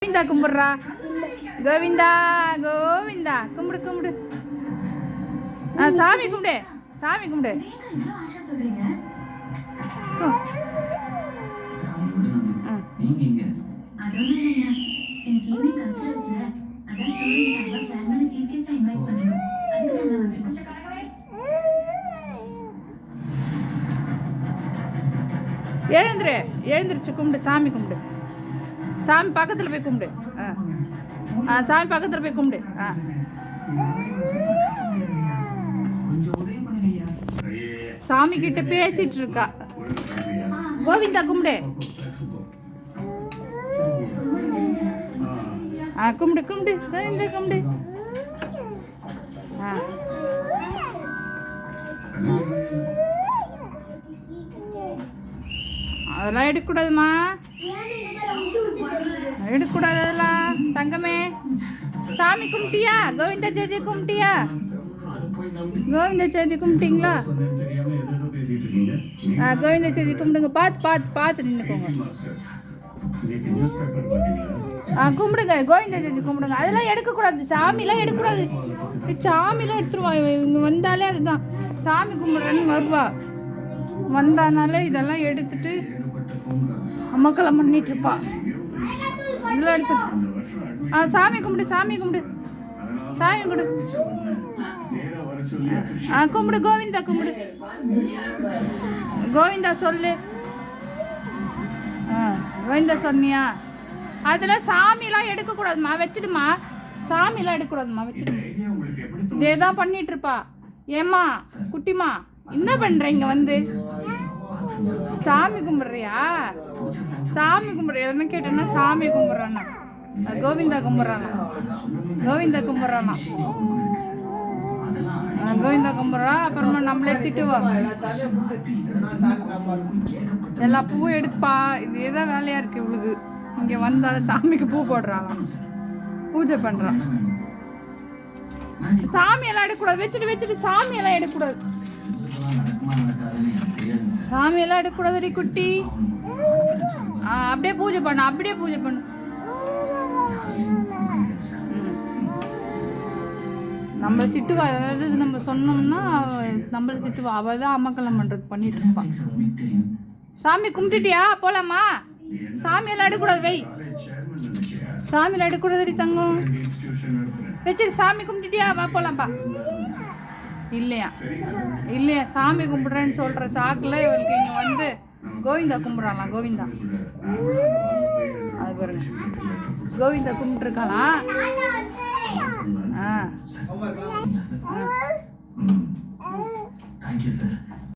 கோவிந்தா கும்பிடுறா. கோவிந்தா கோவிந்தா கும்பிடு கும்பிடு. சாமி கும்பிடு, சாமி கும்பிடு. எழுந்துரு, எழுந்துருச்சு கும்பிடு, சாமி கும்பிடு. சாமி பக்கத்தில் போய் கும்பிடு. சாமி பக்கத்தில் போய் கும்பிடு. சாமி கிட்ட பேசிட்டு இருக்கா. கோவிந்தா கும்பிடு. கும்பிடு கும்பிடு, கோவிந்தா கும்பிடு. அதெல்லாம் எடுக்கக்கூடாதுமா, எடுக்கக்கூடாது அதெல்லாம். தங்கமே சாமி கும்பிட்டியா? கோவிந்தா சேச்சி கும்பிட்டியா? கோவிந்தா சேச்சி கும்பிட்டீங்களா? கோவிந்தா சேச்சி கும்பிடுங்க. பார்த்து பார்த்து பார்த்து நின்றுக்கோங்க. கும்பிடுங்க, கோவிந்தா சேச்சி கும்பிடுங்க. அதெல்லாம் எடுக்கக்கூடாது, சாமிலாம் எடுக்கக்கூடாது. சாமிலாம் எடுத்துருவா இவங்க வந்தாலே. அதுதான் சாமி கும்பிட்றேன்னு வருவா. வந்தானாலே இதெல்லாம் எடுத்துட்டு அம்மக்களை பண்ணிட்டு இருப்பா. இதெல்லாம் எடுத்து சாமி கும்பிடு, சாமி கும்பிடு, சாமி கும்பிடு. கும்பிடு, கோவிந்தா கும்பிடு. கோவிந்தா சொல்லு. கோவிந்தா சொன்னியா? அதெல்லாம் சாமிலாம் எடுக்கக்கூடாதுமா, வச்சுடுமா. சாமிலாம் எடுக்கக்கூடாதுமா, வச்சுடுமா. இதே தான் பண்ணிட்டு இருப்பா. ஏம்மா குட்டிமா, என்ன பண்ற? இங்க வந்து சாமி கும்பிடுறியா? சாமி கும்பிடுறியா? என்ன கேட்டேன்னா சாமி கும்பிட்றானா, கோவிந்தா கும்பிட்றானா, கோவிந்தா கும்பிட்றானா, கோவிந்தா கும்பிட்றா. அப்புறமா நம்மளே திட்டுவோம். எல்லா பூவும் எடுப்பா. இதேதான் வேலையா இருக்கு இவளுக்கு. இங்க வந்தாலும் சாமிக்கு பூ போடுறாங்க, பூஜை பண்றான். சாமியெல்லாம் எடுக்கக்கூடாது, வச்சுட்டு வச்சுட்டு சாமியெல்லாம் எடுக்கக்கூடாது. சாமியெல்லாம் எடுக்கக்கூடாது குட்டி. அப்படியே பூஜை பண்ணு, அப்படியே பூஜை பண்ணு. நம்மளை திட்டுவா. அதாவது நம்ம சொன்னோம்னா நம்மளை திட்டுவா. அவள் தான் அமக்கலம் பண்றது பண்ணிட்டு இருப்பான். சாமி கும்பிட்டுட்டியா? போலாமா? சாமியெல்லாம் எடுக்கக்கூடாது, வை. சாமியெல்லாம் எடுக்கக்கூடாது தங்கம். வச்சுட்டு சாமி கும்பிட்டுட்டியா? வா போலாம்ப்பா. இல்லையா இல்லையா, சாமி கும்பிடுறேன்னு சொல்ற சாக்குல இவருக்கு இங்க வந்து கோவிந்தா கும்பிடுறாளாம். கோவிந்தா அது பாருங்க, கோவிந்தா கும்பிட்டுருக்காளாம். Thank you, sir.